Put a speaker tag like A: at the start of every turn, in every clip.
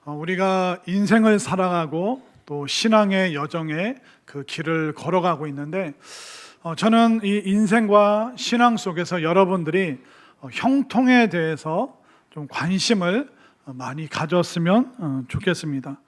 A: 우리가 인생을 살아가고 또 신앙의 여정에 그 길을 걸어가고 있는데, 저는 이 인생과 신앙 속에서 여러분들이 형통에 대해서 좀 관심을 많이 가졌으면 좋겠습니다.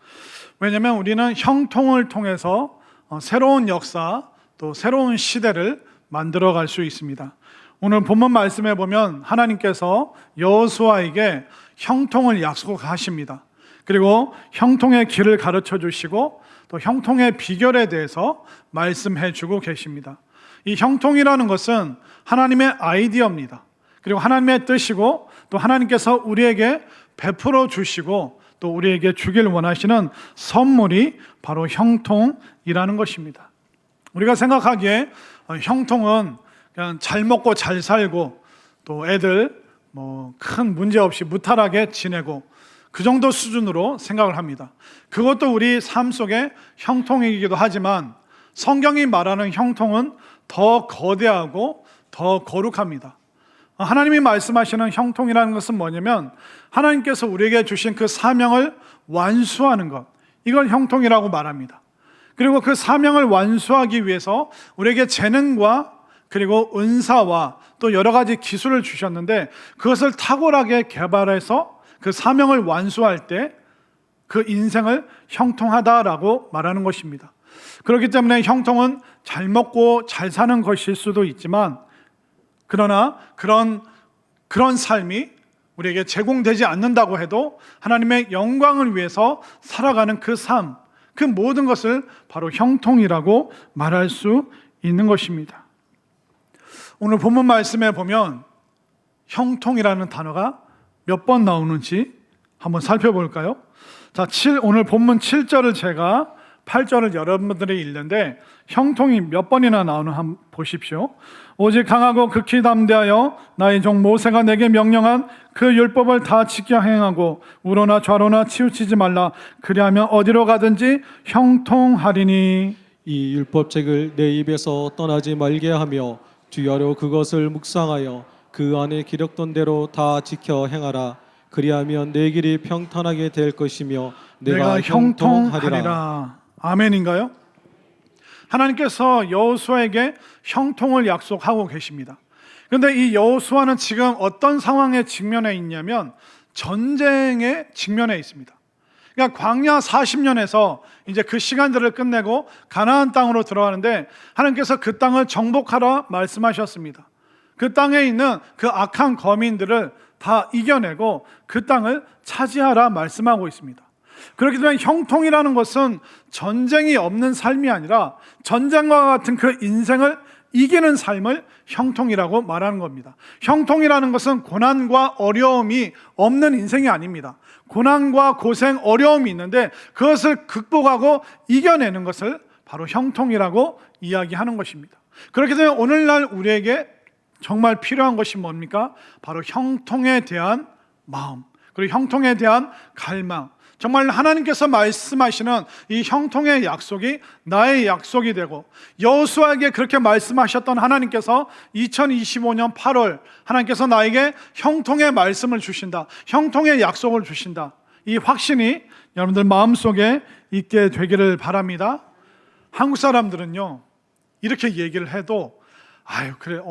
A: 왜냐하면 우리는 형통을 통해서 새로운 역사 또 새로운 시대를 만들어 갈 수 있습니다. 오늘 본문 말씀에 보면 하나님께서 여호수아에게 형통을 약속하십니다. 그리고 형통의 길을 가르쳐 주시고 또 형통의 비결에 대해서 말씀해 주고 계십니다. 이 형통이라는 것은 하나님의 아이디어입니다. 그리고 하나님의 뜻이고 또 하나님께서 우리에게 베풀어 주시고 또 우리에게 주길 원하시는 선물이 바로 형통이라는 것입니다. 우리가 생각하기에 형통은 그냥 잘 먹고 잘 살고 또 애들 큰 문제 없이 무탈하게 지내고 그 정도 수준으로 생각을 합니다. 그것도 우리 삶 속의 형통이기도 하지만 성경이 말하는 형통은 더 거대하고 더 거룩합니다. 하나님이 말씀하시는 형통이라는 것은 뭐냐면 하나님께서 우리에게 주신 그 사명을 완수하는 것, 이걸 형통이라고 말합니다. 그리고 그 사명을 완수하기 위해서 우리에게 재능과 그리고 은사와 또 여러 가지 기술을 주셨는데 그것을 탁월하게 개발해서 그 사명을 완수할 때 그 인생을 형통하다라고 말하는 것입니다. 그렇기 때문에 형통은 잘 먹고 잘 사는 것일 수도 있지만 그러나 그런 삶이 우리에게 제공되지 않는다고 해도 하나님의 영광을 위해서 살아가는 그 삶, 그 모든 것을 바로 형통이라고 말할 수 있는 것입니다. 오늘 본문 말씀에 보면 형통이라는 단어가 몇 번 나오는지 한번 살펴볼까요? 자, 오늘 본문 7절을 제가 8절을 여러분들이 읽는데 형통이 몇 번이나 나오는 한번 보십시오. 오직 강하고 극히 담대하여 나의 종 모세가 내게 명령한 그 율법을 다 지켜 행하고 우로나 좌로나 치우치지 말라. 그리하면 어디로 가든지 형통하리니.
B: 이 율법책을 내 입에서 떠나지 말게 하며 주야로 그것을 묵상하여 그 안에 기록된 대로 다 지켜 행하라. 그리하면 내 길이 평탄하게 될 것이며 내가 형통하리라.
A: 아멘인가요? 하나님께서 여호수아에게 형통을 약속하고 계십니다. 그런데 이 여호수아는 지금 어떤 상황에 직면해 있냐면 전쟁에 직면해 있습니다. 그러니까 광야 40년에서 이제 그 시간들을 끝내고 가나안 땅으로 들어가는데 하나님께서 그 땅을 정복하라 말씀하셨습니다. 그 땅에 있는 그 악한 거민들을 다 이겨내고 그 땅을 차지하라 말씀하고 있습니다. 그렇기 때문에 형통이라는 것은 전쟁이 없는 삶이 아니라 전쟁과 같은 그 인생을 이기는 삶을 형통이라고 말하는 겁니다. 형통이라는 것은 고난과 어려움이 없는 인생이 아닙니다. 고난과 고생, 어려움이 있는데 그것을 극복하고 이겨내는 것을 바로 형통이라고 이야기하는 것입니다. 그렇기 때문에 오늘날 우리에게 정말 필요한 것이 뭡니까? 바로 형통에 대한 마음, 그리고 형통에 대한 갈망. 정말 하나님께서 말씀하시는 이 형통의 약속이 나의 약속이 되고 여호수아에게 그렇게 말씀하셨던 하나님께서 2025년 8월 하나님께서 나에게 형통의 말씀을 주신다, 형통의 약속을 주신다, 이 확신이 여러분들 마음속에 있게 되기를 바랍니다. 한국 사람들은요 이렇게 얘기를 해도 그래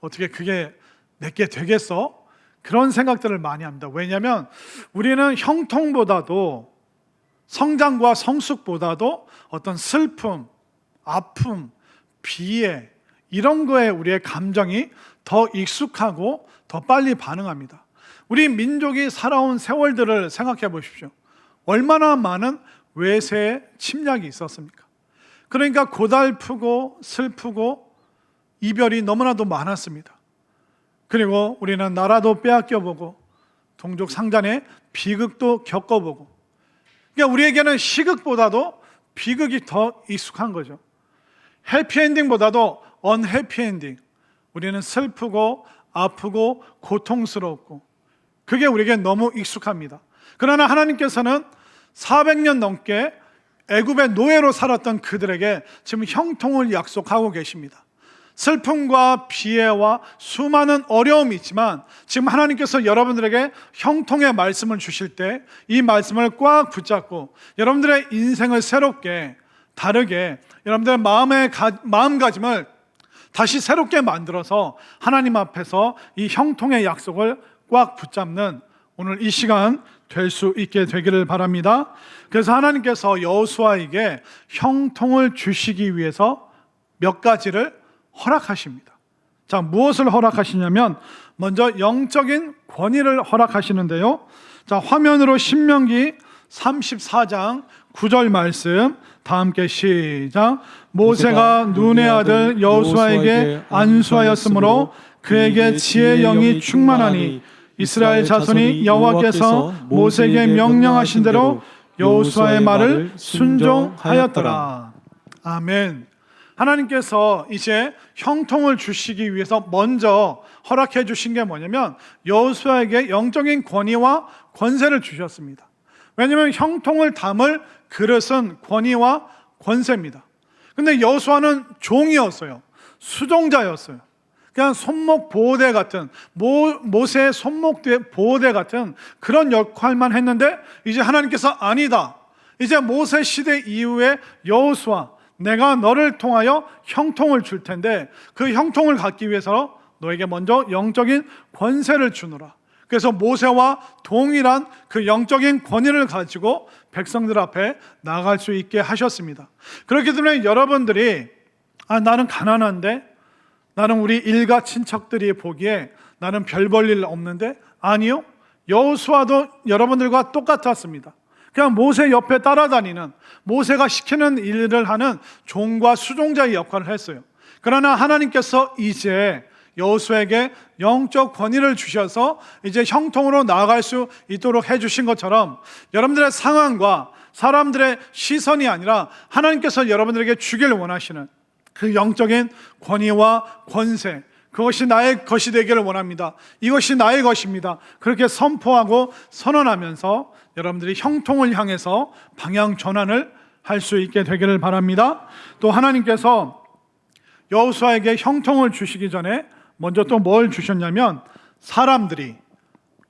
A: 어떻게 그게 내게 되겠어? 그런 생각들을 많이 합니다. 왜냐하면 우리는 형통보다도 성장과 성숙보다도 어떤 슬픔, 아픔, 비애 이런 거에 우리의 감정이 더 익숙하고 더 빨리 반응합니다. 우리 민족이 살아온 세월들을 생각해 보십시오. 얼마나 많은 외세의 침략이 있었습니까? 그러니까 고달프고 슬프고 이별이 너무나도 많았습니다. 그리고 우리는 나라도 빼앗겨보고 동족 상잔의 비극도 겪어보고, 그러니까 우리에게는 희극보다도 비극이 더 익숙한 거죠. 해피엔딩보다도 언해피엔딩, 우리는 슬프고 아프고 고통스럽고 그게 우리에게 너무 익숙합니다. 그러나 하나님께서는 400년 넘게 애굽의 노예로 살았던 그들에게 지금 형통을 약속하고 계십니다. 슬픔과 비애와 수많은 어려움이 있지만 지금 하나님께서 여러분들에게 형통의 말씀을 주실 때 이 말씀을 꽉 붙잡고 여러분들의 인생을 새롭게 다르게 여러분들의 마음가짐을 다시 새롭게 만들어서 하나님 앞에서 이 형통의 약속을 꽉 붙잡는 오늘 이 시간 될 수 있게 되기를 바랍니다. 그래서 하나님께서 여호수아에게 형통을 주시기 위해서 몇 가지를 허락하십니다. 자, 무엇을 허락하시냐면 먼저 영적인 권위를 허락하시는데요. 자, 화면으로 신명기 34장 9절 말씀 다 함께 시작. 모세가 눈의 아들 여호수아에게 안수하였으므로 그에게 지혜의 영이 충만하니 이스라엘 자손이 여호와께서 모세에게 명령하신 대로 여호수아의 말을 순종하였더라. 아멘. 하나님께서 이제 형통을 주시기 위해서 먼저 허락해 주신 게 뭐냐면 여호수아에게 영적인 권위와 권세를 주셨습니다. 왜냐하면 형통을 담을 그릇은 권위와 권세입니다. 근데 여호수아는 종이었어요. 수종자였어요. 그냥 손목 보호대 같은 모세의 손목 보호대 같은 그런 역할만 했는데 이제 하나님께서 아니다. 이제 모세 시대 이후에 여호수아 내가 너를 통하여 형통을 줄 텐데 그 형통을 갖기 위해서 너에게 먼저 영적인 권세를 주노라. 그래서 모세와 동일한 그 영적인 권위를 가지고 백성들 앞에 나아갈 수 있게 하셨습니다. 그렇기 때문에 여러분들이 나는 가난한데 나는 우리 일가 친척들이 보기에 나는 별 볼 일 없는데 아니요. 여호수아도 여러분들과 똑같았습니다. 그냥 모세 옆에 따라다니는 모세가 시키는 일을 하는 종과 수종자의 역할을 했어요. 그러나 하나님께서 이제 여호수아에게 영적 권위를 주셔서 이제 형통으로 나아갈 수 있도록 해주신 것처럼 여러분들의 상황과 사람들의 시선이 아니라 하나님께서 여러분들에게 주길 원하시는 그 영적인 권위와 권세, 그것이 나의 것이 되기를 원합니다. 이것이 나의 것입니다. 그렇게 선포하고 선언하면서 여러분들이 형통을 향해서 방향 전환을 할 수 있게 되기를 바랍니다. 또 하나님께서 여호수아에게 형통을 주시기 전에 먼저 또 뭘 주셨냐면 사람들이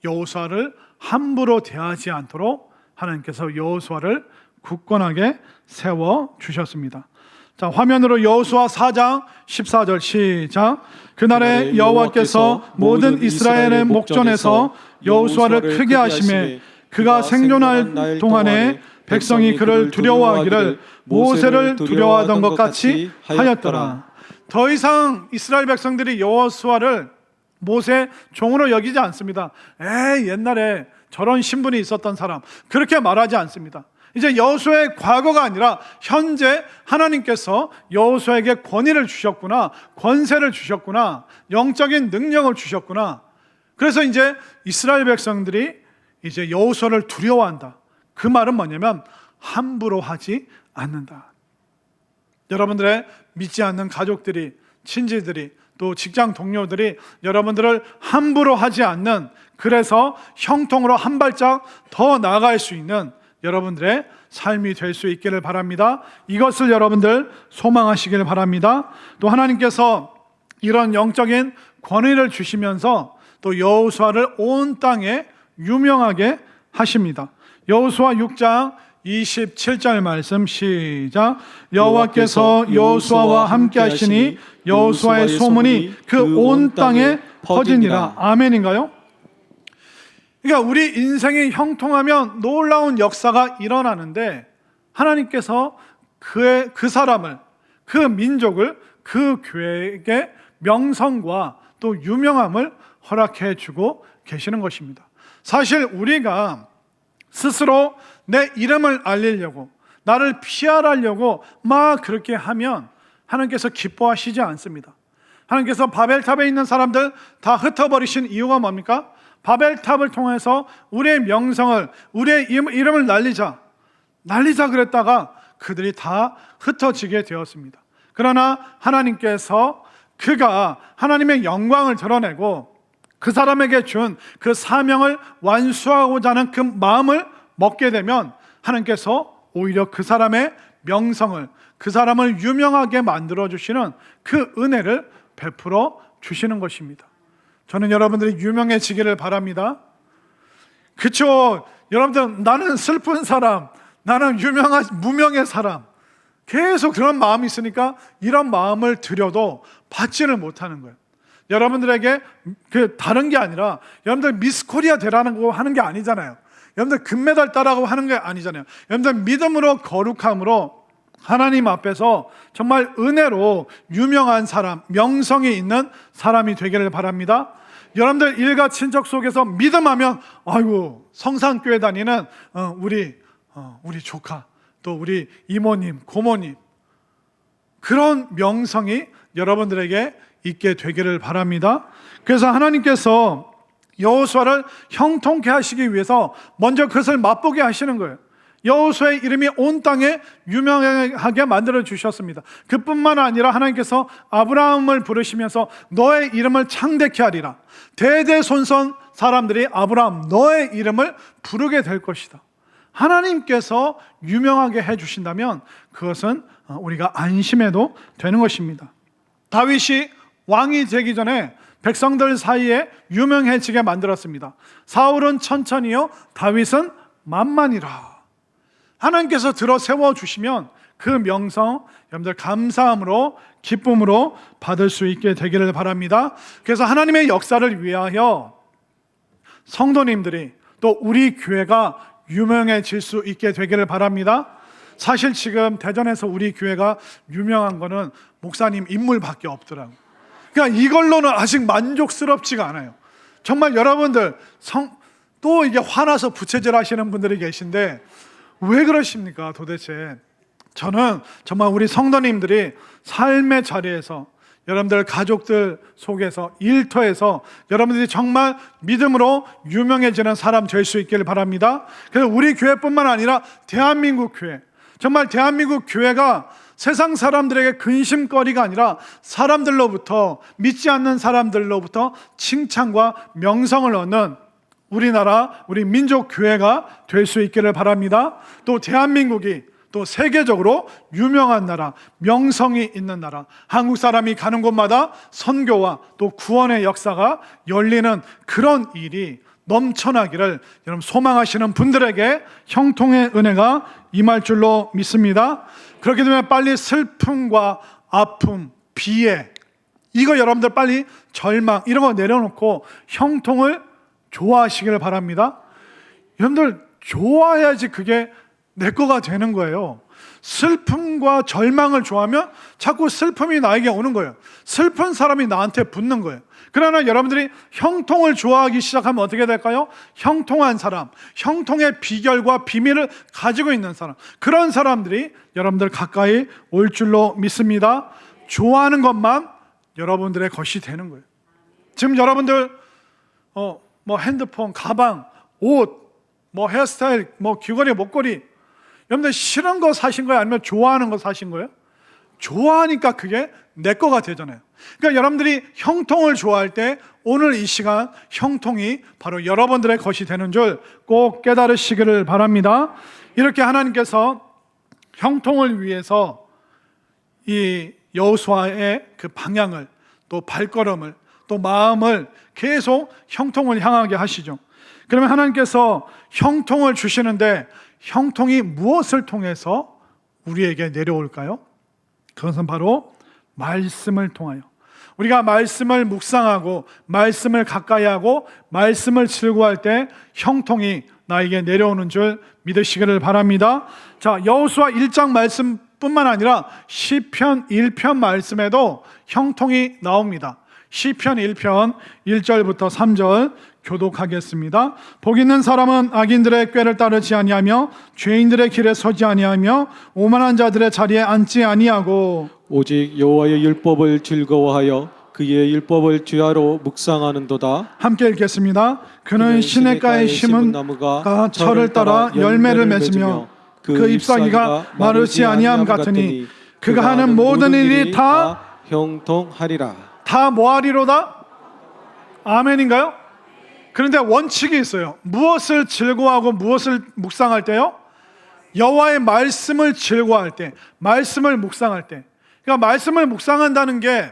A: 여호수아를 함부로 대하지 않도록 하나님께서 여호수아를 굳건하게 세워 주셨습니다. 자, 화면으로 여호수아 4장 14절 시작. 그날에 여호와께서 모든 이스라엘의 목전에서 여호수아를 크게 하심에 그가 생존할 동안에 백성이 그를 두려워하기를 모세를 두려워하던 것 같이 하였더라. 더 이상 이스라엘 백성들이 여호수아를 모세 종으로 여기지 않습니다. 옛날에 저런 신분이 있었던 사람, 그렇게 말하지 않습니다. 이제 여호수아의 과거가 아니라 현재 하나님께서 여호수아에게 권위를 주셨구나, 권세를 주셨구나, 영적인 능력을 주셨구나. 그래서 이제 이스라엘 백성들이 이제 여호수아를 두려워한다. 그 말은 뭐냐면 함부로 하지 않는다. 여러분들의 믿지 않는 가족들이, 친지들이, 또 직장 동료들이 여러분들을 함부로 하지 않는, 그래서 형통으로 한 발짝 더 나아갈 수 있는 여러분들의 삶이 될 수 있기를 바랍니다. 이것을 여러분들 소망하시기를 바랍니다. 또 하나님께서 이런 영적인 권위를 주시면서 또 여호수아를 온 땅에 유명하게 하십니다. 여호수아 6장 27절 말씀 시작. 여호와께서 여호수아와 함께 하시니 여호수아의 소문이 그 온 땅에 퍼지니라. 아멘인가요? 그러니까 우리 인생이 형통하면 놀라운 역사가 일어나는데 하나님께서 그 사람을, 그 민족을, 그 교회에게 명성과 또 유명함을 허락해 주고 계시는 것입니다. 사실 우리가 스스로 내 이름을 알리려고, 나를 피하려고 막 그렇게 하면 하나님께서 기뻐하시지 않습니다. 하나님께서 바벨탑에 있는 사람들 다 흩어버리신 이유가 뭡니까? 바벨탑을 통해서 우리의 명성을, 우리의 이름을 날리자 그랬다가 그들이 다 흩어지게 되었습니다. 그러나 하나님께서 그가 하나님의 영광을 드러내고 그 사람에게 준 그 사명을 완수하고자 하는 그 마음을 먹게 되면 하나님께서 오히려 그 사람의 명성을, 그 사람을 유명하게 만들어주시는 그 은혜를 베풀어 주시는 것입니다. 저는 여러분들이 유명해지기를 바랍니다. 그쵸? 여러분들, 나는 슬픈 사람, 나는 무명의 사람, 계속 그런 마음이 있으니까 이런 마음을 들여도 받지를 못하는 거예요. 여러분들에게 다른 게 아니라 여러분들 미스 코리아 되라는 거 하는 게 아니잖아요. 여러분들 금메달 따라고 하는 게 아니잖아요. 여러분들 믿음으로 거룩함으로 하나님 앞에서 정말 은혜로 유명한 사람, 명성이 있는 사람이 되기를 바랍니다. 여러분들 일가 친척 속에서 믿음하면 아이고 성산교회 다니는 우리 조카, 또 우리 이모님, 고모님, 그런 명성이 여러분들에게 있게 되기를 바랍니다. 그래서 하나님께서 여호수아를 형통케 하시기 위해서 먼저 그것을 맛보게 하시는 거예요. 여호수아의 이름이 온 땅에 유명하게 만들어 주셨습니다. 그뿐만 아니라 하나님께서 아브라함을 부르시면서 너의 이름을 창대케 하리라. 대대손손 사람들이 아브라함 너의 이름을 부르게 될 것이다. 하나님께서 유명하게 해주신다면 그것은 우리가 안심해도 되는 것입니다. 다윗이 왕이 되기 전에 백성들 사이에 유명해지게 만들었습니다. 사울은 천천히요, 다윗은 만만이라. 하나님께서 들어 세워주시면 그 명성 여러분들 감사함으로 기쁨으로 받을 수 있게 되기를 바랍니다. 그래서 하나님의 역사를 위하여 성도님들이 또 우리 교회가 유명해질 수 있게 되기를 바랍니다. 사실 지금 대전에서 우리 교회가 유명한 거는 목사님 인물밖에 없더라고요. 그러니까 이걸로는 아직 만족스럽지가 않아요. 정말 여러분들 또 이게 화나서 부채질 하시는 분들이 계신데 왜 그러십니까 도대체? 저는 정말 우리 성도님들이 삶의 자리에서 여러분들 가족들 속에서 일터에서 여러분들이 정말 믿음으로 유명해지는 사람 될 수 있기를 바랍니다. 그래서 우리 교회뿐만 아니라 대한민국 교회, 정말 대한민국 교회가 세상 사람들에게 근심거리가 아니라 사람들로부터, 믿지 않는 사람들로부터 칭찬과 명성을 얻는 우리나라, 우리 민족 교회가 될 수 있기를 바랍니다. 또 대한민국이 또 세계적으로 유명한 나라, 명성이 있는 나라, 한국 사람이 가는 곳마다 선교와 또 구원의 역사가 열리는 그런 일이 넘쳐나기를 여러분 소망하시는 분들에게 형통의 은혜가 임할 줄로 믿습니다. 그렇게 되면 빨리 슬픔과 아픔, 비애, 이거 여러분들 빨리 절망 이런 거 내려놓고 형통을 좋아하시기를 바랍니다. 여러분들 좋아해야지 그게 내 거가 되는 거예요. 슬픔과 절망을 좋아하면 자꾸 슬픔이 나에게 오는 거예요. 슬픈 사람이 나한테 붙는 거예요. 그러나 여러분들이 형통을 좋아하기 시작하면 어떻게 될까요? 형통한 사람, 형통의 비결과 비밀을 가지고 있는 사람, 그런 사람들이 여러분들 가까이 올 줄로 믿습니다. 좋아하는 것만 여러분들의 것이 되는 거예요. 지금 여러분들 뭐 핸드폰, 가방, 옷, 뭐 헤어스타일, 뭐 귀걸이, 목걸이, 여러분들 싫은 거 사신 거예요? 아니면 좋아하는 거 사신 거예요? 좋아하니까 그게 내 거가 되잖아요. 그러니까 여러분들이 형통을 좋아할 때 오늘 이 시간 형통이 바로 여러분들의 것이 되는 줄 꼭 깨달으시기를 바랍니다. 이렇게 하나님께서 형통을 위해서 이 여호수아의 그 방향을, 또 발걸음을, 또 마음을 계속 형통을 향하게 하시죠. 그러면 하나님께서 형통을 주시는데 형통이 무엇을 통해서 우리에게 내려올까요? 그것은 바로 말씀을 통하여, 우리가 말씀을 묵상하고 말씀을 가까이 하고 말씀을 즐거워할 때 형통이 나에게 내려오는 줄 믿으시기를 바랍니다. 자, 여호수아 1장 말씀뿐만 아니라 시편 1편 말씀에도 형통이 나옵니다. 시편 1편 1절부터 3절 교독하겠습니다. 복 있는 사람은 악인들의 꾀를 따르지 아니하며 죄인들의 길에 서지 아니하며 오만한 자들의 자리에 앉지 아니하고
B: 오직 여호와의 율법을 즐거워하여 그의 율법을 주야로 묵상하는도다.
A: 함께 읽겠습니다. 그는 시냇가에 심은 나무가 철을 따라 열매를 맺으며 그 잎사귀가 마르지 아니함 같으니 그가 하는 모든 일이 다
B: 형통하리라.
A: 다 뭐하리로다? 아멘인가요? 그런데 원칙이 있어요. 무엇을 즐거워하고 무엇을 묵상할 때요? 여호와의 말씀을 즐거워할 때, 말씀을 묵상할 때. 그러니까 말씀을 묵상한다는 게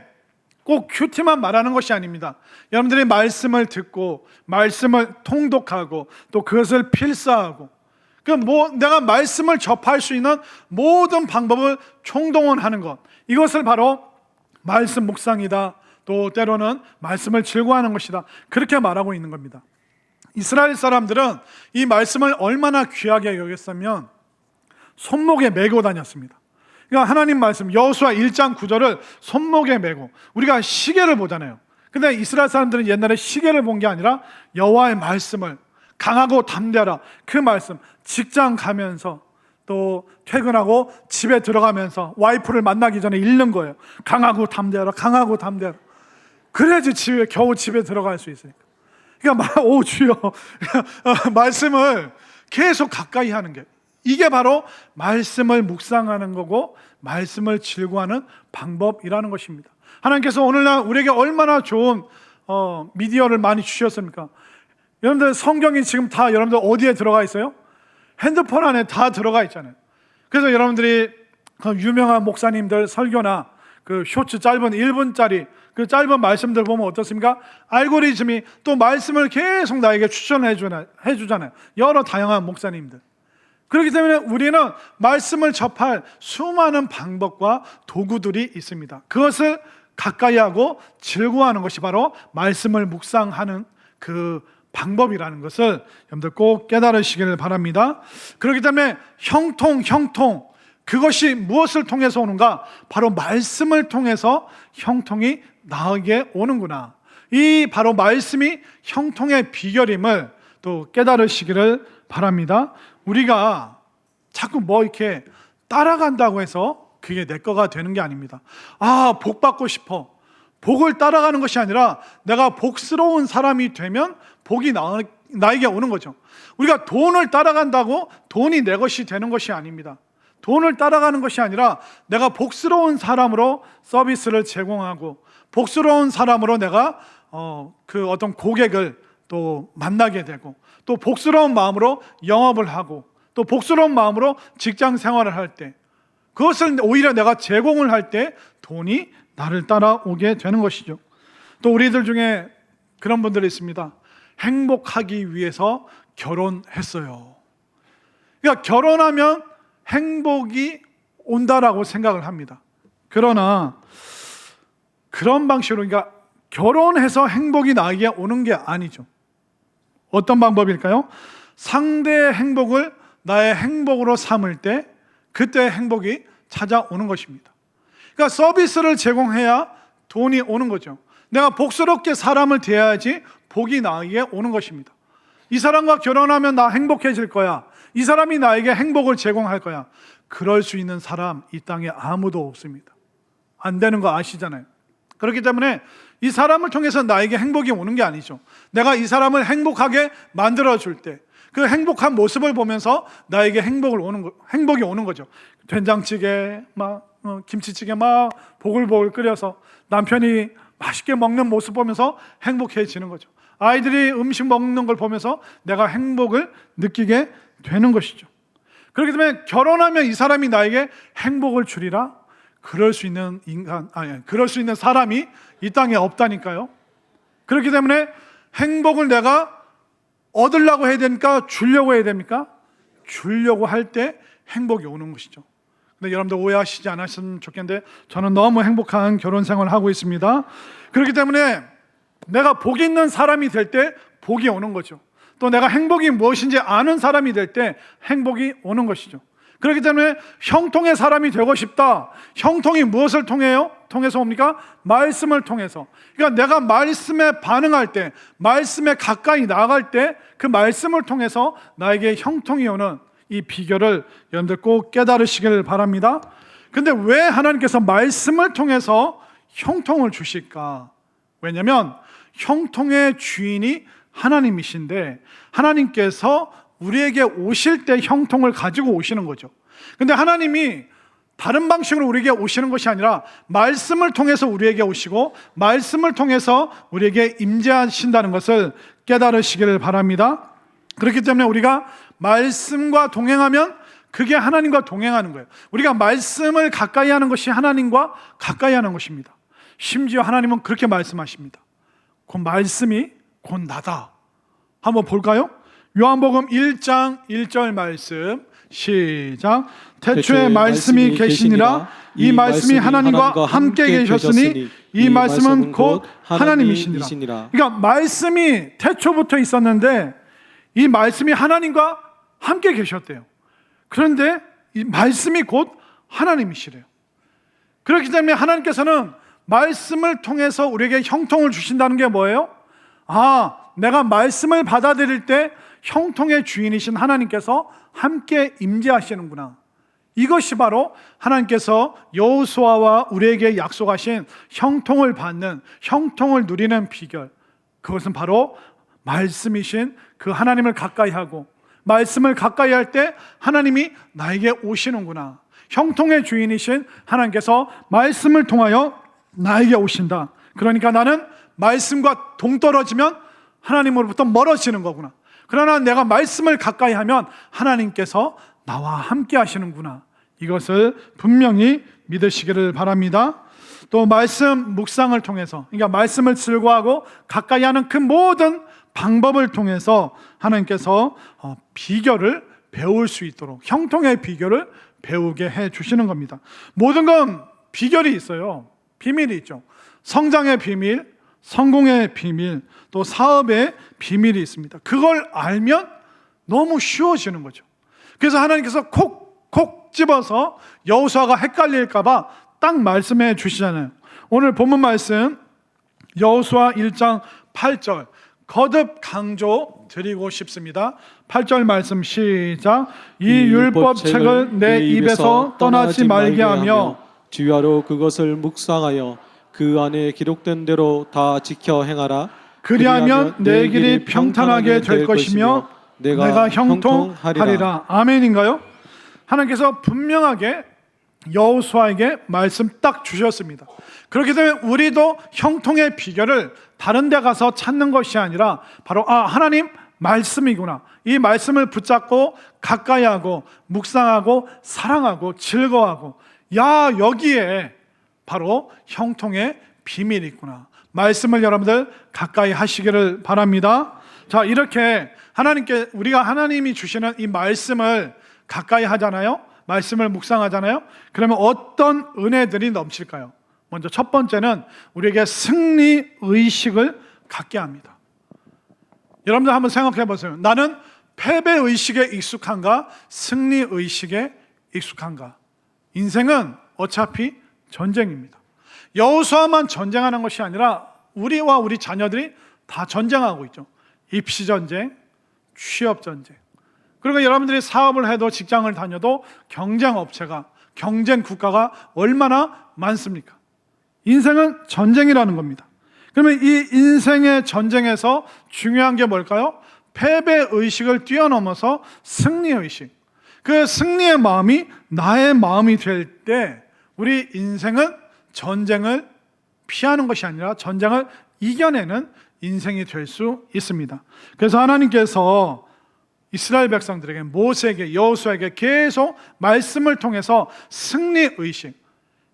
A: 꼭 큐티만 말하는 것이 아닙니다. 여러분들이 말씀을 듣고 말씀을 통독하고 또 그것을 필사하고 내가 말씀을 접할 수 있는 모든 방법을 총동원하는 것, 이것을 바로 말씀 묵상이다. 또 때로는 말씀을 즐거워하는 것이다. 그렇게 말하고 있는 겁니다. 이스라엘 사람들은 이 말씀을 얼마나 귀하게 여겼으면 손목에 메고 다녔습니다. 그러니까 하나님 말씀 여호수아 1장 9절을 손목에 메고, 우리가 시계를 보잖아요. 근데 이스라엘 사람들은 옛날에 시계를 본 게 아니라 여호와의 말씀을, 강하고 담대하라, 그 말씀, 직장 가면서 또 퇴근하고 집에 들어가면서 와이프를 만나기 전에 읽는 거예요. 강하고 담대하라, 강하고 담대하라. 그래야지 겨우 집에 들어갈 수 있으니까. 그러니까 오 주여 말씀을 계속 가까이 하는 게, 이게 바로 말씀을 묵상하는 거고 말씀을 즐거워하는 방법이라는 것입니다. 하나님께서 오늘날 우리에게 얼마나 좋은 미디어를 많이 주셨습니까? 여러분들 성경이 지금 다 여러분들 어디에 들어가 있어요? 핸드폰 안에 다 들어가 있잖아요. 그래서 여러분들이 그 유명한 목사님들 설교나 그 쇼츠 짧은 1분짜리 그 짧은 말씀들 보면 어떻습니까? 알고리즘이 또 말씀을 계속 나에게 추천해 주잖아요. 여러 다양한 목사님들. 그렇기 때문에 우리는 말씀을 접할 수많은 방법과 도구들이 있습니다. 그것을 가까이 하고 즐거워하는 것이 바로 말씀을 묵상하는 그 방법이라는 것을 여러분들 꼭 깨달으시기를 바랍니다. 그렇기 때문에 형통, 그것이 무엇을 통해서 오는가? 바로 말씀을 통해서 형통이 나에게 오는구나. 이 바로 말씀이 형통의 비결임을 또 깨달으시기를 바랍니다. 우리가 자꾸 이렇게 따라간다고 해서 그게 내 거가 되는 게 아닙니다. 복 받고 싶어. 복을 따라가는 것이 아니라 내가 복스러운 사람이 되면 복이 나에게 오는 거죠. 우리가 돈을 따라간다고 돈이 내 것이 되는 것이 아닙니다. 돈을 따라가는 것이 아니라 내가 복스러운 사람으로 서비스를 제공하고 복스러운 사람으로 내가 그 어떤 고객을 또 만나게 되고 또 복스러운 마음으로 영업을 하고 또 복스러운 마음으로 직장 생활을 할 때, 그것을 오히려 내가 제공을 할 때 돈이 나를 따라오게 되는 것이죠. 또 우리들 중에 그런 분들이 있습니다. 행복하기 위해서 결혼했어요. 그러니까 결혼하면 행복이 온다라고 생각을 합니다. 그러나 그런 방식으로, 그러니까 결혼해서 행복이 나에게 오는 게 아니죠. 어떤 방법일까요? 상대의 행복을 나의 행복으로 삼을 때 그때 행복이 찾아오는 것입니다. 그러니까 서비스를 제공해야 돈이 오는 거죠. 내가 복스럽게 사람을 대해야지 복이 나에게 오는 것입니다. 이 사람과 결혼하면 나 행복해질 거야. 이 사람이 나에게 행복을 제공할 거야. 그럴 수 있는 사람 이 땅에 아무도 없습니다. 안 되는 거 아시잖아요. 그렇기 때문에 이 사람을 통해서 나에게 행복이 오는 게 아니죠. 내가 이 사람을 행복하게 만들어줄 때 그 행복한 모습을 보면서 나에게 행복이 오는 거죠. 된장찌개 김치찌개 보글보글 끓여서 남편이 맛있게 먹는 모습 보면서 행복해지는 거죠. 아이들이 음식 먹는 걸 보면서 내가 행복을 느끼게 되는 것이죠. 그렇기 때문에 결혼하면 이 사람이 나에게 행복을 주리라, 그럴 수 있는 사람이 이 땅에 없다니까요. 그렇기 때문에 행복을 내가 얻으려고 해야 됩니까? 주려고 해야 됩니까? 주려고 할 때 행복이 오는 것이죠. 근데 여러분들 오해하시지 않았으면 좋겠는데 저는 너무 행복한 결혼 생활을 하고 있습니다. 그렇기 때문에 내가 복 있는 사람이 될 때 복이 오는 거죠. 또 내가 행복이 무엇인지 아는 사람이 될 때 행복이 오는 것이죠. 그렇기 때문에 형통의 사람이 되고 싶다. 형통이 무엇을 통해서 옵니까? 말씀을 통해서. 그러니까 내가 말씀에 반응할 때, 말씀에 가까이 나아갈 때 그 말씀을 통해서 나에게 형통이 오는 이 비결을 여러분들 꼭 깨달으시길 바랍니다. 근데 왜 하나님께서 말씀을 통해서 형통을 주실까? 왜냐하면 형통의 주인이 하나님이신데 하나님께서 우리에게 오실 때 형통을 가지고 오시는 거죠. 근데 하나님이 다른 방식으로 우리에게 오시는 것이 아니라 말씀을 통해서 우리에게 오시고 말씀을 통해서 우리에게 임재하신다는 것을 깨달으시기를 바랍니다. 그렇기 때문에 우리가 말씀과 동행하면 그게 하나님과 동행하는 거예요. 우리가 말씀을 가까이 하는 것이 하나님과 가까이 하는 것입니다. 심지어 하나님은 그렇게 말씀하십니다. 그 말씀이 곧 나다. 한번 볼까요? 요한복음 1장 1절 말씀 시작. 태초에 말씀이 계시니라. 이 말씀이 하나님과 함께 계셨으니 이 말씀은 곧 하나님이시니라. 그러니까 말씀이 태초부터 있었는데 이 말씀이 하나님과 함께 계셨대요. 그런데 이 말씀이 곧 하나님이시래요. 그렇기 때문에 하나님께서는 말씀을 통해서 우리에게 형통을 주신다는 게 뭐예요? 내가 말씀을 받아들일 때 형통의 주인이신 하나님께서 함께 임재하시는구나. 이것이 바로 하나님께서 여호수아와 우리에게 약속하신 형통을 받는, 형통을 누리는 비결. 그것은 바로 말씀이신 그 하나님을 가까이 하고, 말씀을 가까이 할 때 하나님이 나에게 오시는구나. 형통의 주인이신 하나님께서 말씀을 통하여 나에게 오신다. 그러니까 나는 말씀과 동떨어지면 하나님으로부터 멀어지는 거구나. 그러나 내가 말씀을 가까이 하면 하나님께서 나와 함께 하시는구나. 이것을 분명히 믿으시기를 바랍니다. 또 말씀 묵상을 통해서, 그러니까 말씀을 즐거워하고 가까이 하는 그 모든 방법을 통해서 하나님께서 비결을 배울 수 있도록, 형통의 비결을 배우게 해 주시는 겁니다. 모든 건 비결이 있어요. 비밀이 있죠. 성장의 비밀, 성공의 비밀, 또 사업의 비밀이 있습니다. 그걸 알면 너무 쉬워지는 거죠. 그래서 하나님께서 콕 집어서 여호수아가 헷갈릴까 봐 딱 말씀해 주시잖아요. 오늘 본문 말씀 여호수아 1장 8절 거듭 강조 드리고 싶습니다. 8절 말씀 시작. 이 율법책을 내 입에서 떠나지 말게 하며
B: 주야로 그것을 묵상하여 그 안에 기록된 대로 다 지켜 행하라.
A: 그리하면 내 길이 평탄하게 될 것이며 내가 형통하리라. 아멘인가요? 하나님께서 분명하게 여호수아에게 말씀 딱 주셨습니다. 그렇기 때문에 우리도 형통의 비결을 다른 데 가서 찾는 것이 아니라 바로 하나님 말씀이구나. 이 말씀을 붙잡고 가까이 하고 묵상하고 사랑하고 즐거워하고, 여기에 바로 형통의 비밀이 있구나. 말씀을 여러분들 가까이 하시기를 바랍니다. 자, 이렇게 우리가 하나님이 주시는 이 말씀을 가까이 하잖아요. 말씀을 묵상하잖아요. 그러면 어떤 은혜들이 넘칠까요? 먼저 첫 번째는 우리에게 승리 의식을 갖게 합니다. 여러분들 한번 생각해 보세요. 나는 패배 의식에 익숙한가? 승리 의식에 익숙한가? 인생은 어차피 전쟁입니다. 여호수아만 전쟁하는 것이 아니라 우리와 우리 자녀들이 다 전쟁하고 있죠. 입시 전쟁, 취업 전쟁. 그리고 여러분들이 사업을 해도 직장을 다녀도 경쟁 업체가, 경쟁 국가가 얼마나 많습니까? 인생은 전쟁이라는 겁니다. 그러면 이 인생의 전쟁에서 중요한 게 뭘까요? 패배 의식을 뛰어넘어서 승리 의식. 그 승리의 마음이 나의 마음이 될 때 우리 인생은 전쟁을 피하는 것이 아니라 전쟁을 이겨내는 인생이 될 수 있습니다. 그래서 하나님께서 이스라엘 백성들에게, 모세에게, 여호수아에게 계속 말씀을 통해서 승리 의식,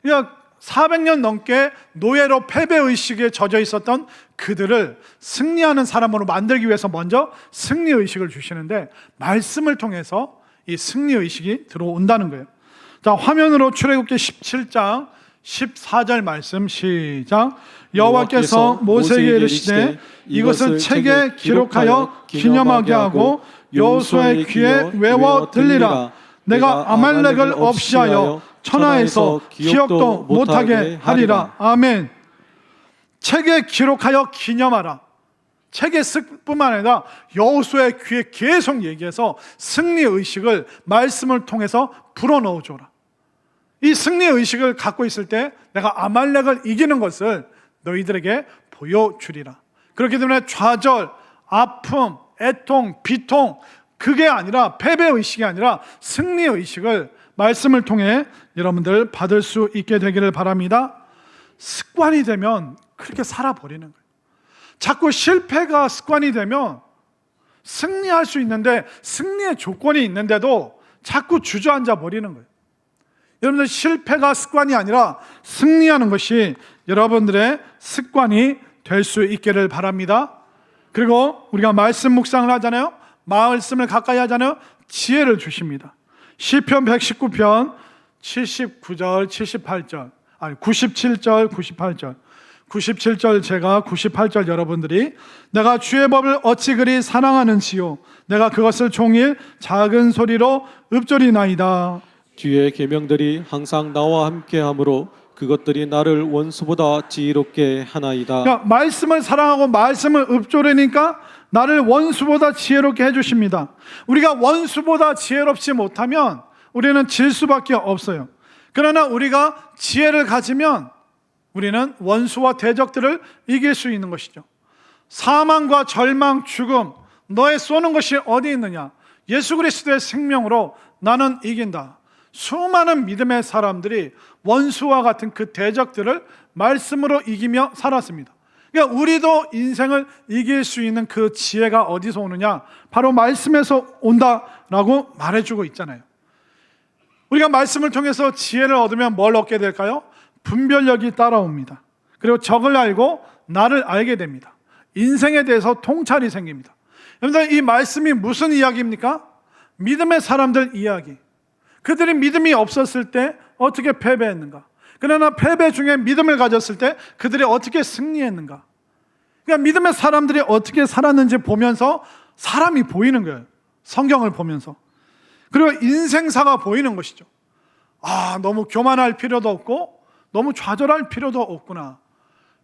A: 그러니까 400년 넘게 노예로 패배 의식에 젖어 있었던 그들을 승리하는 사람으로 만들기 위해서 먼저 승리 의식을 주시는데, 말씀을 통해서 이 승리 의식이 들어온다는 거예요. 자, 화면으로 출애굽기 17장 14절 말씀 시작. 여호와께서 모세에게 이르시되 이것을 책에 기록하여 기념하게 하고 여호수아의 귀에 외워 들리라. 내가 아말렉을 없이하여 천하에서 기억도 못하게 하리라. 아멘. 책에 기록하여 기념하라. 책에 쓸 뿐만 아니라 여호수아의 귀에 계속 얘기해서 승리의식을 말씀을 통해서 불어넣어줘라. 이 승리의식을 갖고 있을 때 내가 아말렉을 이기는 것을 너희들에게 보여주리라. 그렇기 때문에 좌절, 아픔, 애통, 비통, 그게 아니라 패배의식이 아니라 승리의식을 말씀을 통해 여러분들 받을 수 있게 되기를 바랍니다. 습관이 되면 그렇게 살아버리는 거예요. 자꾸 실패가 습관이 되면 승리할 수 있는데, 승리의 조건이 있는데도 자꾸 주저앉아 버리는 거예요. 여러분들 실패가 습관이 아니라 승리하는 것이 여러분들의 습관이 될 수 있기를 바랍니다. 그리고 우리가 말씀 묵상을 하잖아요. 말씀을 가까이 하잖아요. 지혜를 주십니다. 시편 119편 79절 78절 97절 98절 97절 제가 98절 여러분들이 내가 주의 법을 어찌 그리 사랑하는지요 내가 그것을 종일 작은 소리로 읊조리나이다.
B: 주의 계명들이 항상 나와 함께하므로 그것들이 나를 원수보다 지혜롭게 하나이다.
A: 그러니까 말씀을 사랑하고 말씀을 읊조리니까 나를 원수보다 지혜롭게 해주십니다. 우리가 원수보다 지혜롭지 못하면 우리는 질 수밖에 없어요. 그러나 우리가 지혜를 가지면 우리는 원수와 대적들을 이길 수 있는 것이죠. 사망과 절망, 죽음, 너의 쏘는 것이 어디 있느냐? 예수 그리스도의 생명으로 나는 이긴다. 수많은 믿음의 사람들이 원수와 같은 그 대적들을 말씀으로 이기며 살았습니다. 그러니까 우리도 인생을 이길 수 있는 그 지혜가 어디서 오느냐? 바로 말씀에서 온다라고 말해주고 있잖아요. 우리가 말씀을 통해서 지혜를 얻으면 뭘 얻게 될까요? 분별력이 따라옵니다. 그리고 적을 알고 나를 알게 됩니다. 인생에 대해서 통찰이 생깁니다. 여러분들, 이 말씀이 무슨 이야기입니까? 믿음의 사람들 이야기. 그들이 믿음이 없었을 때 어떻게 패배했는가? 그러나 패배 중에 믿음을 가졌을 때 그들이 어떻게 승리했는가? 그러니까 믿음의 사람들이 어떻게 살았는지 보면서 사람이 보이는 거예요. 성경을 보면서. 그리고 인생사가 보이는 것이죠. 너무 교만할 필요도 없고 너무 좌절할 필요도 없구나.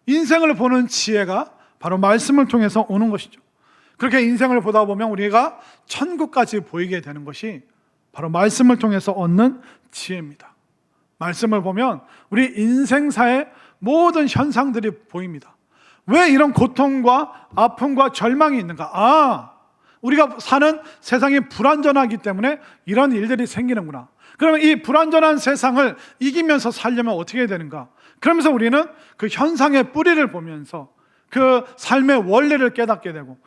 A: 인생을 보는 지혜가 바로 말씀을 통해서 오는 것이죠. 그렇게 인생을 보다 보면 우리가 천국까지 보이게 되는 것이 바로 말씀을 통해서 얻는 지혜입니다. 말씀을 보면 우리 인생사의 모든 현상들이 보입니다. 왜 이런 고통과 아픔과 절망이 있는가? 우리가 사는 세상이 불완전하기 때문에 이런 일들이 생기는구나. 그러면 이 불완전한 세상을 이기면서 살려면 어떻게 해야 되는가? 그러면서 우리는 그 현상의 뿌리를 보면서 그 삶의 원리를 깨닫게 되고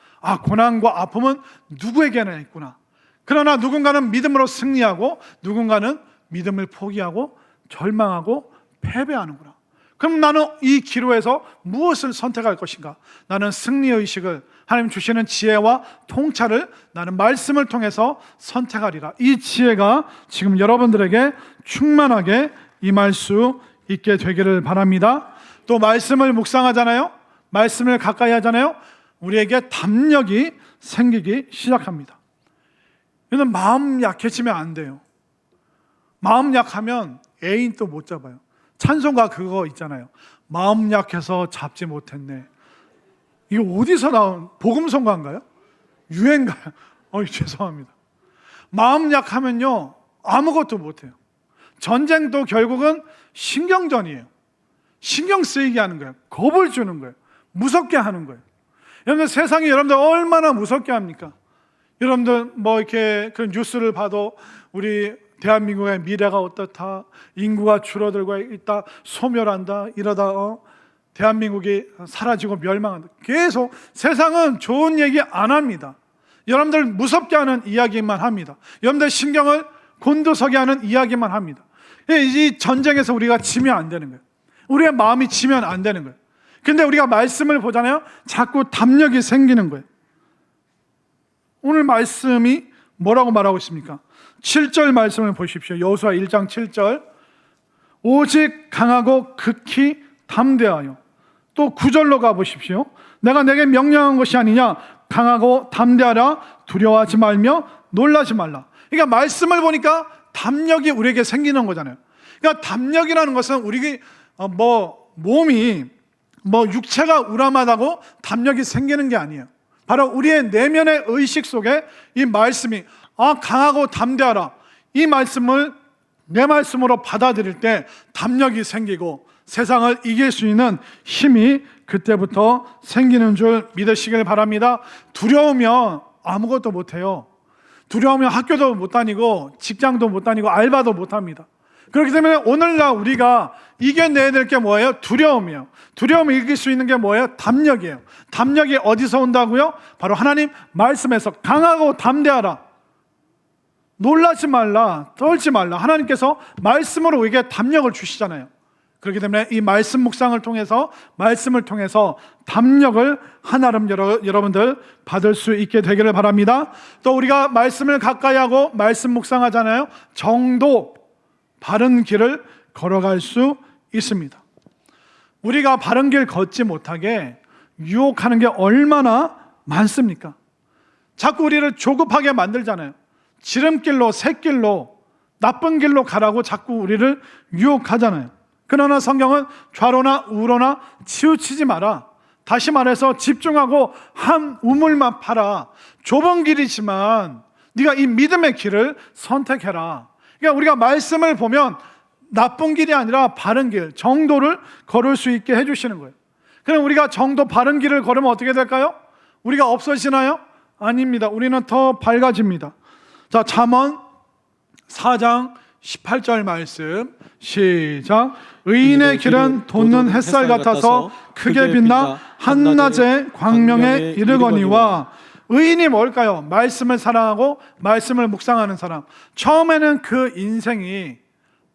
A: 고난과 아픔은 누구에게나 있구나. 그러나 누군가는 믿음으로 승리하고 누군가는 믿음을 포기하고 절망하고 패배하는구나. 그럼 나는 이 기로에서 무엇을 선택할 것인가? 나는 승리의식을, 하나님 주시는 지혜와 통찰을 나는 말씀을 통해서 선택하리라. 이 지혜가 지금 여러분들에게 충만하게 임할 수 있게 되기를 바랍니다. 또 말씀을 묵상하잖아요. 말씀을 가까이 하잖아요. 우리에게 담력이 생기기 시작합니다. 이는 마음 약해지면 안 돼요. 마음 약하면 애인 또 못 잡아요. 찬송가 그거 있잖아요. 마음 약해서 잡지 못했네. 이거 어디서 나온 복음성가인가요? 유행가요? 죄송합니다. 마음 약하면요 아무것도 못해요. 전쟁도 결국은 신경전이에요. 신경 쓰이게 하는 거예요. 겁을 주는 거예요. 무섭게 하는 거예요. 여러분들, 세상이 여러분들 얼마나 무섭게 합니까? 여러분들 이렇게 그 뉴스를 봐도 우리 대한민국의 미래가 어떻다, 인구가 줄어들고 있다, 소멸한다, 이러다 대한민국이 사라지고 멸망한다. 계속 세상은 좋은 얘기 안 합니다. 여러분들 무섭게 하는 이야기만 합니다. 여러분들 신경을 곤두서게 하는 이야기만 합니다. 이 전쟁에서 우리가 지면 안 되는 거예요. 우리의 마음이 지면 안 되는 거예요. 근데 우리가 말씀을 보잖아요. 자꾸 담력이 생기는 거예요. 오늘 말씀이 뭐라고 말하고 있습니까? 7절 말씀을 보십시오. 여호수아 1장 7절. 오직 강하고 극히 담대하여. 또 9절로 가보십시오. 내가 내게 명령한 것이 아니냐. 강하고 담대하라. 두려워하지 말며 놀라지 말라. 그러니까 말씀을 보니까 담력이 우리에게 생기는 거잖아요. 그러니까 담력이라는 것은 우리 몸이 육체가 우람하다고 담력이 생기는 게 아니에요. 바로 우리의 내면의 의식 속에 이 말씀이 강하고 담대하라, 이 말씀을 내 말씀으로 받아들일 때 담력이 생기고 세상을 이길 수 있는 힘이 그때부터 생기는 줄 믿으시길 바랍니다. 두려우면 아무것도 못해요. 두려우면 학교도 못 다니고 직장도 못 다니고 알바도 못 합니다. 그렇기 때문에 오늘날 우리가 이겨내야 될 게 뭐예요? 두려움이에요. 두려움을 이길 수 있는 게 뭐예요? 담력이에요. 담력이 어디서 온다고요? 바로 하나님 말씀에서 강하고 담대하라. 놀라지 말라, 떨지 말라. 하나님께서 말씀으로 우리에게 담력을 주시잖아요. 그렇기 때문에 이 말씀 묵상을 통해서, 말씀을 통해서 담력을 한아름 여러분들 받을 수 있게 되기를 바랍니다. 또 우리가 말씀을 가까이 하고 말씀 묵상하잖아요. 정도, 바른 길을 걸어갈 수 있습니다. 우리가 바른 길 걷지 못하게 유혹하는 게 얼마나 많습니까? 자꾸 우리를 조급하게 만들잖아요. 지름길로, 샛길로, 나쁜 길로 가라고 자꾸 우리를 유혹하잖아요. 그러나 성경은 좌로나 우로나 치우치지 마라. 다시 말해서 집중하고 한 우물만 파라. 좁은 길이지만 네가 이 믿음의 길을 선택해라. 그러니까 우리가 말씀을 보면 나쁜 길이 아니라 바른 길, 정도를 걸을 수 있게 해주시는 거예요. 그럼 우리가 정도, 바른 길을 걸으면 어떻게 될까요? 우리가 없어지나요? 아닙니다. 우리는 더 밝아집니다. 자, 잠언 4장 18절 말씀 시작. 의인의 길은 돋는 햇살 같아서 크게 빛나 한낮의 광명에 이르거니와. 의인이 뭘까요? 말씀을 사랑하고 말씀을 묵상하는 사람. 처음에는 그 인생이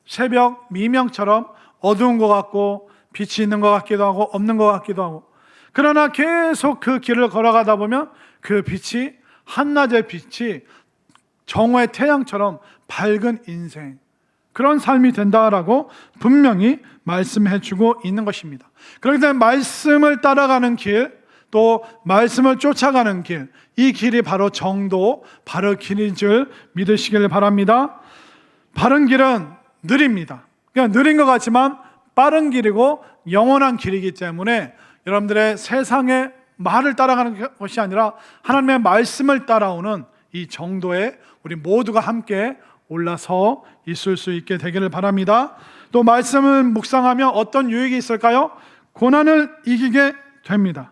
A: 새벽 미명처럼 어두운 것 같고 빛이 있는 것 같기도 하고 없는 것 같기도 하고, 그러나 계속 그 길을 걸어가다 보면 그 빛이, 한낮의 빛이 정오의 태양처럼 밝은 인생, 그런 삶이 된다라고 분명히 말씀해 주고 있는 것입니다. 그렇기 때문에 말씀을 따라가는 길, 또 말씀을 쫓아가는 길, 이 길이 바로 정도, 바로 길인 줄 믿으시길 바랍니다. 바른 길은 느립니다. 그냥 느린 것 같지만 빠른 길이고 영원한 길이기 때문에 여러분들의 세상의 말을 따라가는 것이 아니라 하나님의 말씀을 따라오는 이 정도에 우리 모두가 함께 올라서 있을 수 있게 되기를 바랍니다. 또 말씀을 묵상하며 어떤 유익이 있을까요? 고난을 이기게 됩니다.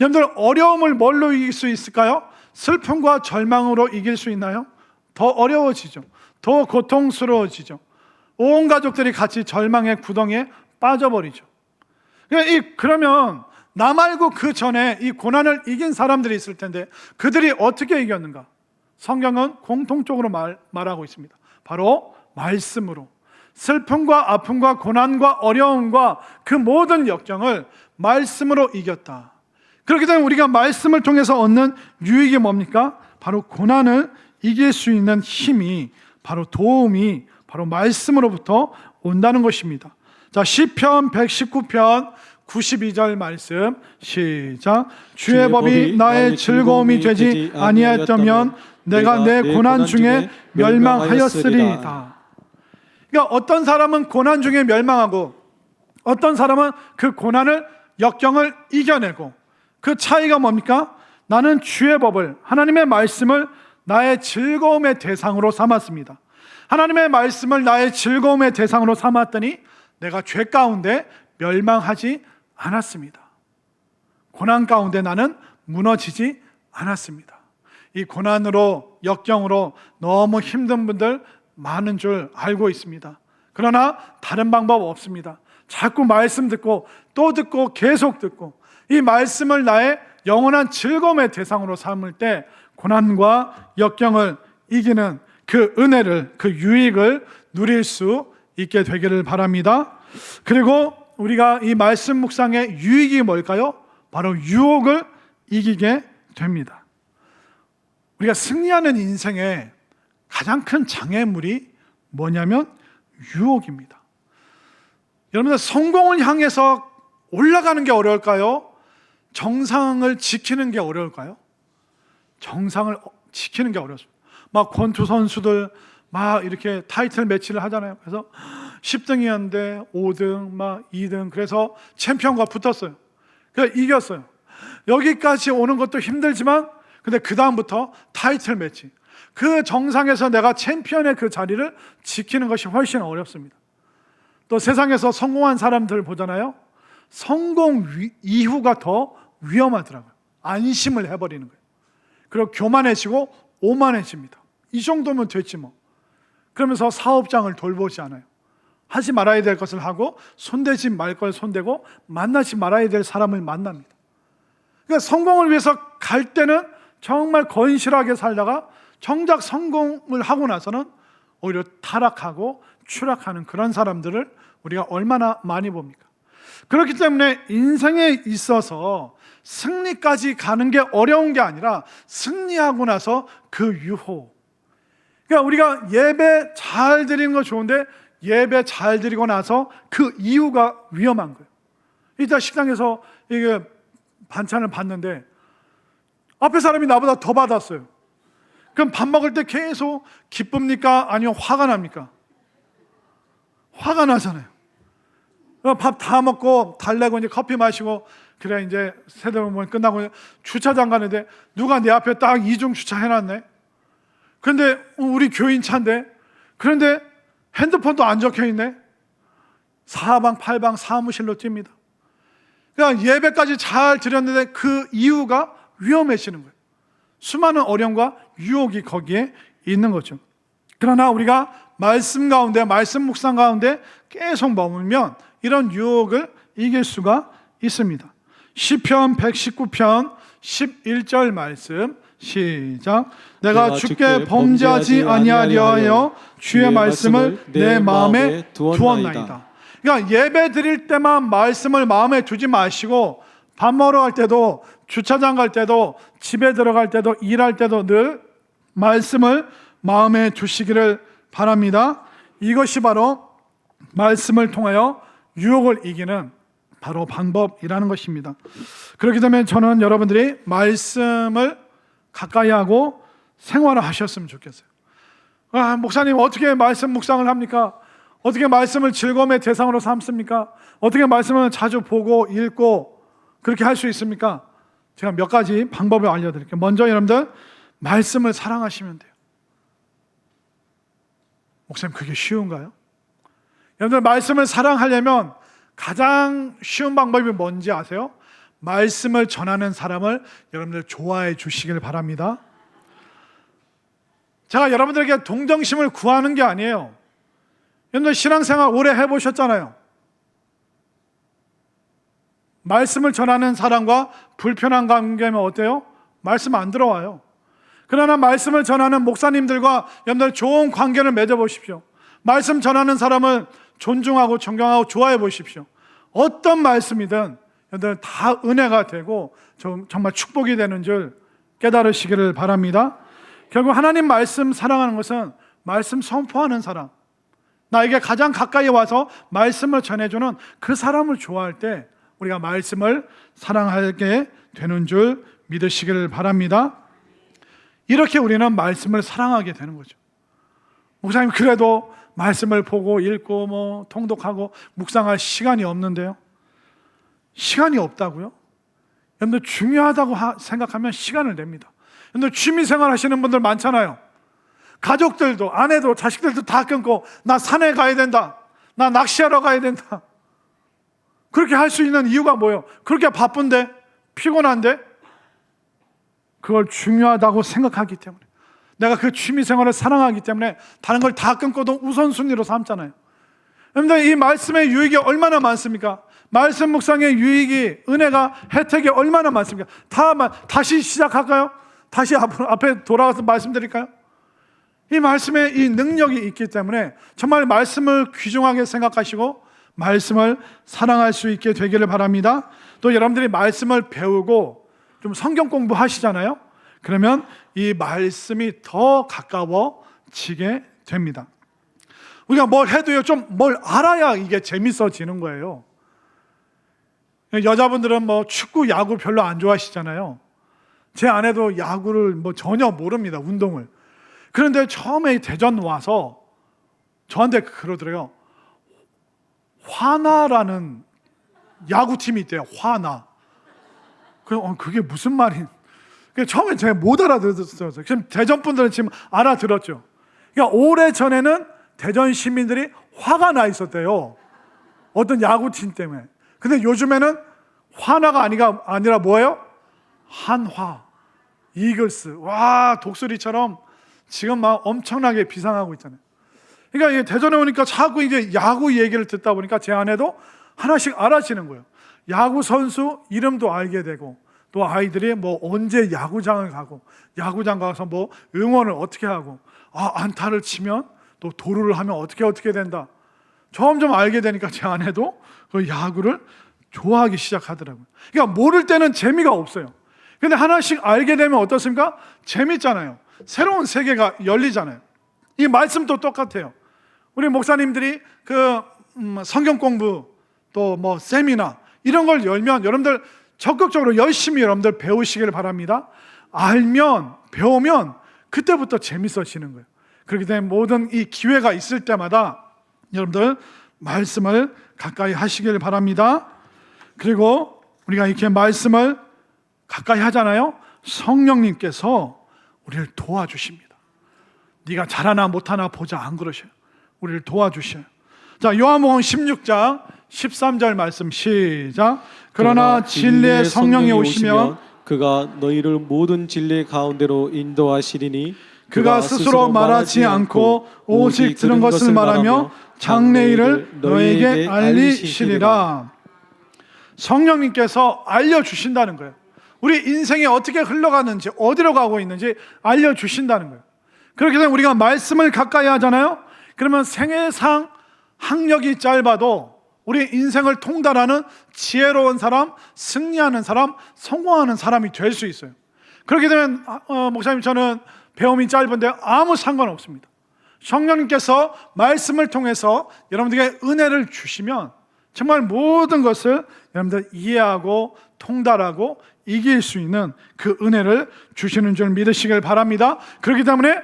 A: 여러분들, 어려움을 뭘로 이길 수 있을까요? 슬픔과 절망으로 이길 수 있나요? 더 어려워지죠. 더 고통스러워지죠. 온 가족들이 같이 절망의 구덩이에 빠져버리죠. 그러면 나 말고 그 전에 이 고난을 이긴 사람들이 있을 텐데 그들이 어떻게 이겼는가? 성경은 공통적으로 말하고 있습니다. 바로 말씀으로. 슬픔과 아픔과 고난과 어려움과 그 모든 역경을 말씀으로 이겼다. 그렇기 때문에 우리가 말씀을 통해서 얻는 유익이 뭡니까? 바로 고난을 이길 수 있는 힘이, 바로 도움이 바로 말씀으로부터 온다는 것입니다. 자, 시편 119편 92절 말씀 시작. 주의 법이 나의 즐거움이 되지 아니하였다면 내가 내 고난 중에 멸망하였으리이다. 그러니까 어떤 사람은 고난 중에 멸망하고 어떤 사람은 그 고난을, 역경을 이겨내고, 그 차이가 뭡니까? 나는 주의 법을, 하나님의 말씀을 나의 즐거움의 대상으로 삼았습니다. 하나님의 말씀을 나의 즐거움의 대상으로 삼았더니 내가 죄 가운데 멸망하지 않았습니다. 고난 가운데 나는 무너지지 않았습니다. 이 고난으로, 역경으로 너무 힘든 분들 많은 줄 알고 있습니다. 그러나 다른 방법 없습니다. 자꾸 말씀 듣고 또 듣고 계속 듣고 이 말씀을 나의 영원한 즐거움의 대상으로 삼을 때 고난과 역경을 이기는 그 은혜를, 그 유익을 누릴 수 있게 되기를 바랍니다. 그리고 우리가 이 말씀 묵상의 유익이 뭘까요? 바로 유혹을 이기게 됩니다. 우리가 승리하는 인생의 가장 큰 장애물이 뭐냐면 유혹입니다. 여러분들, 성공을 향해서 올라가는 게 어려울까요? 정상을 지키는 게 어려울까요? 정상을 지키는 게 어렵습니다. 막 권투 선수들 막 이렇게 타이틀 매치를 하잖아요. 그래서 10등이었는데 5등, 막 2등, 그래서 챔피언과 붙었어요. 그래서 이겼어요. 여기까지 오는 것도 힘들지만 근데 그 다음부터 타이틀 매치, 그 정상에서 내가 챔피언의 그 자리를 지키는 것이 훨씬 어렵습니다. 또 세상에서 성공한 사람들 보잖아요. 성공 이후가 더 위험하더라고요. 안심을 해버리는 거예요. 그리고 교만해지고 오만해집니다. 이 정도면 됐지 뭐. 그러면서 사업장을 돌보지 않아요. 하지 말아야 될 것을 하고 손대지 말 걸 손대고 만나지 말아야 될 사람을 만납니다. 그러니까 성공을 위해서 갈 때는 정말 건실하게 살다가 정작 성공을 하고 나서는 오히려 타락하고 추락하는 그런 사람들을 우리가 얼마나 많이 봅니까? 그렇기 때문에 인생에 있어서 승리까지 가는 게 어려운 게 아니라 승리하고 나서 그 유호. 그러니까 우리가 예배 잘 드리는 거 좋은데 예배 잘 드리고 나서 그 이유가 위험한 거예요. 이따 식당에서 이게 반찬을 받는데 앞에 사람이 나보다 더 받았어요. 그럼 밥 먹을 때 계속 기쁩니까? 아니면 화가 납니까? 화가 나잖아요. 밥 다 먹고 달래고 이제 커피 마시고 그래 이제 세대모임 끝나고 주차장 가는데 누가 내 앞에 딱 이중 주차 해놨네. 그런데 우리 교인 차인데 그런데 핸드폰도 안 적혀 있네. 사방 팔방 사무실로 뜁니다. 그러니까 예배까지 잘 드렸는데 그 이유가 위험해지는 거예요. 수많은 어려움과 유혹이 거기에 있는 거죠. 그러나 우리가 말씀 가운데, 말씀 묵상 가운데 계속 머물면 이런 유혹을 이길 수가 있습니다. 시편 119편 11절 말씀 시작. 내가 주께 범죄하지 아니하려 하여 주의 말씀을 내 마음에 두었나이다. 그러니까 예배 드릴 때만 말씀을 마음에 두지 마시고 밥 먹으러 갈 때도 주차장 갈 때도 집에 들어갈 때도 일할 때도 늘 말씀을 마음에 두시기를 바랍니다. 이것이 바로 말씀을 통하여 유혹을 이기는 바로 방법이라는 것입니다. 그렇기 때문에 저는 여러분들이 말씀을 가까이 하고 생활을 하셨으면 좋겠어요. 목사님 어떻게 말씀 묵상을 합니까? 어떻게 말씀을 즐거움의 대상으로 삼습니까? 어떻게 말씀을 자주 보고 읽고 그렇게 할 수 있습니까? 제가 몇 가지 방법을 알려드릴게요. 먼저 여러분들 말씀을 사랑하시면 돼요. 목사님 그게 쉬운가요? 여러분들 말씀을 사랑하려면 가장 쉬운 방법이 뭔지 아세요? 말씀을 전하는 사람을 여러분들 좋아해 주시길 바랍니다. 제가 여러분들에게 동정심을 구하는 게 아니에요. 여러분들 신앙생활 오래 해보셨잖아요. 말씀을 전하는 사람과 불편한 관계면 어때요? 말씀 안 들어와요. 그러나 말씀을 전하는 목사님들과 여러분들 좋은 관계를 맺어보십시오. 말씀 전하는 사람을 존중하고 존경하고 좋아해 보십시오. 어떤 말씀이든 여러분들 다 은혜가 되고 정말 축복이 되는 줄 깨달으시기를 바랍니다. 결국 하나님 말씀 사랑하는 것은 말씀 선포하는 사람, 나에게 가장 가까이 와서 말씀을 전해주는 그 사람을 좋아할 때 우리가 말씀을 사랑하게 되는 줄 믿으시기를 바랍니다. 이렇게 우리는 말씀을 사랑하게 되는 거죠. 목사님 그래도 말씀을 보고 읽고 통독하고 묵상할 시간이 없는데요. 시간이 없다고요? 여러분들 중요하다고 생각하면 시간을 냅니다. 여러분들 취미생활 하시는 분들 많잖아요. 가족들도 아내도 자식들도 다 끊고 나 산에 가야 된다, 나 낚시하러 가야 된다. 그렇게 할 수 있는 이유가 뭐예요? 그렇게 바쁜데 피곤한데 그걸 중요하다고 생각하기 때문에, 내가 그 취미생활을 사랑하기 때문에 다른 걸 다 끊고도 우선순위로 삼잖아요. 여러분들 이 말씀의 유익이 얼마나 많습니까? 말씀 묵상의 유익이, 은혜가, 혜택이 얼마나 많습니까? 다시 시작할까요? 다시 앞에 돌아가서 말씀드릴까요? 이 말씀에 이 능력이 있기 때문에 정말 말씀을 귀중하게 생각하시고 말씀을 사랑할 수 있게 되기를 바랍니다. 또 여러분들이 말씀을 배우고 좀 성경 공부하시잖아요. 그러면 이 말씀이 더 가까워지게 됩니다. 우리가 뭘 해도요, 좀 뭘 알아야 이게 재밌어지는 거예요. 여자분들은 축구, 야구 별로 안 좋아하시잖아요. 제 아내도 야구를 전혀 모릅니다, 운동을. 그런데 처음에 대전 와서 저한테 그러더래요. 화나라는 야구팀이 있대요. 화나. 그게 무슨 말인? 처음에 제가 못 알아들었어요. 지금 대전 분들은 지금 알아들었죠. 그러니까 오래 전에는 대전 시민들이 화가 나 있었대요. 어떤 야구팀 때문에. 근데 요즘에는 화나가 아니라 뭐예요? 한화, 이글스. 와, 독수리처럼 지금 막 엄청나게 비상하고 있잖아요. 그러니까 대전에 오니까 자꾸 이제 야구 얘기를 듣다 보니까 제 아내도 하나씩 알아지는 거예요. 야구 선수 이름도 알게 되고 또 아이들이 뭐 언제 야구장을 가고 야구장 가서 뭐 응원을 어떻게 하고 안타를 치면 또 도루를 하면 어떻게 된다. 점점 알게 되니까 제 아내도 그 야구를 좋아하기 시작하더라고요. 그러니까 모를 때는 재미가 없어요. 근데 하나씩 알게 되면 어떻습니까? 재밌잖아요. 새로운 세계가 열리잖아요. 이 말씀도 똑같아요. 우리 목사님들이 그 성경 공부 또 뭐 세미나 이런 걸 열면 여러분들 적극적으로 열심히 여러분들 배우시길 바랍니다. 알면 배우면 그때부터 재밌어지는 거예요. 그렇기 때문에 모든 이 기회가 있을 때마다 여러분들 말씀을 가까이 하시길 바랍니다. 그리고 우리가 이렇게 말씀을 가까이 하잖아요. 성령님께서 우리를 도와주십니다. 네가 잘하나 못하나 보자 안 그러셔요. 우리를 도와주셔요. 자, 요한복음 16장 13절 말씀 시작. 그러나 진리의 성령이 오시면
B: 그가 너희를 모든 진리 가운데로 인도하시리니
A: 그가 스스로 말하지 않고 오직 들은 것을 말하며 장래일을 너에게 알리시리라. 성령님께서 알려주신다는 거예요. 우리 인생이 어떻게 흘러가는지 어디로 가고 있는지 알려주신다는 거예요. 그렇게 되면 우리가 말씀을 가까이 하잖아요. 그러면 생애상 학력이 짧아도 우리 인생을 통달하는 지혜로운 사람, 승리하는 사람, 성공하는 사람이 될 수 있어요. 그렇게 되면 목사님 저는 배움이 짧은데 아무 상관없습니다. 성령님께서 말씀을 통해서 여러분들에게 은혜를 주시면 정말 모든 것을 여러분들 이해하고 통달하고 이길 수 있는 그 은혜를 주시는 줄 믿으시길 바랍니다. 그렇기 때문에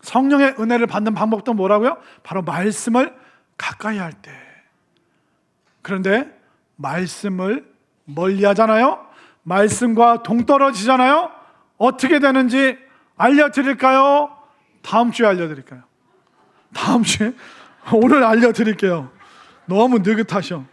A: 성령의 은혜를 받는 방법도 뭐라고요? 바로 말씀을 가까이 할 때. 그런데 말씀을 멀리 하잖아요. 말씀과 동떨어지잖아요. 어떻게 되는지 알려드릴까요? 다음 주에 알려드릴까요? 다음 주에? 오늘 알려드릴게요. 너무 느긋하셔.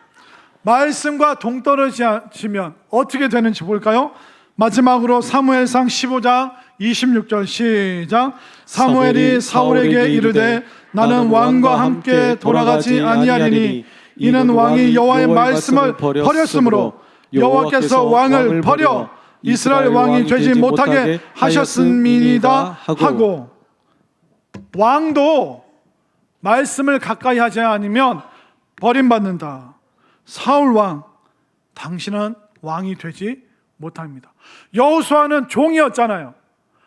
A: 말씀과 동떨어지면 어떻게 되는지 볼까요? 마지막으로 사무엘상 15장 26절 시작. 사무엘이 사울에게 이르되 나는 왕과 함께 돌아가지 아니하리니 이는 왕이 여호와의 말씀을 버렸으므로 여호와께서 왕을 버려 이스라엘 왕이 되지 못하게 하셨음이니이다 하고, 왕도 말씀을 가까이 하지 않으면 버림받는다. 사울 왕, 당신은 왕이 되지 못합니다. 여호수아는 종이었잖아요.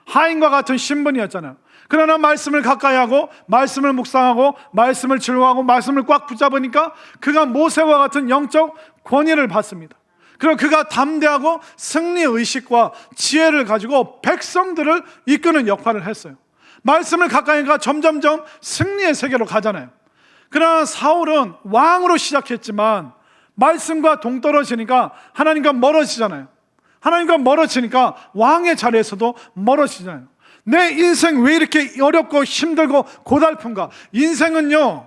A: 하인과 같은 신분이었잖아요. 그러나 말씀을 가까이 하고 말씀을 묵상하고 말씀을 즐거워하고 말씀을 꽉 붙잡으니까 그가 모세와 같은 영적 권위를 받습니다. 그리고 그가 담대하고 승리의식과 지혜를 가지고 백성들을 이끄는 역할을 했어요. 말씀을 가까이 하니까 점점점 승리의 세계로 가잖아요. 그러나 사울은 왕으로 시작했지만 말씀과 동떨어지니까 하나님과 멀어지잖아요. 하나님과 멀어지니까 왕의 자리에서도 멀어지잖아요. 내 인생 왜 이렇게 어렵고 힘들고 고달픈가? 인생은요,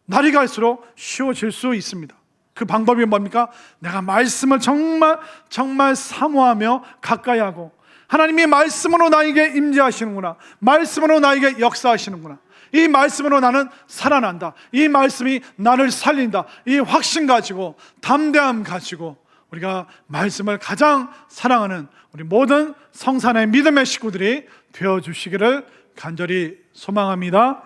A: 날이 갈수록 쉬워질 수 있습니다. 그 방법이 뭡니까? 내가 말씀을 정말 사모하며 가까이 하고, 하나님이 말씀으로 나에게 임재하시는구나, 말씀으로 나에게 역사하시는구나, 이 말씀으로 나는 살아난다, 이 말씀이 나를 살린다, 이 확신 가지고 담대함 가지고 우리가 말씀을 가장 사랑하는 우리 모든 성산의 믿음의 식구들이 되어주시기를 간절히 소망합니다.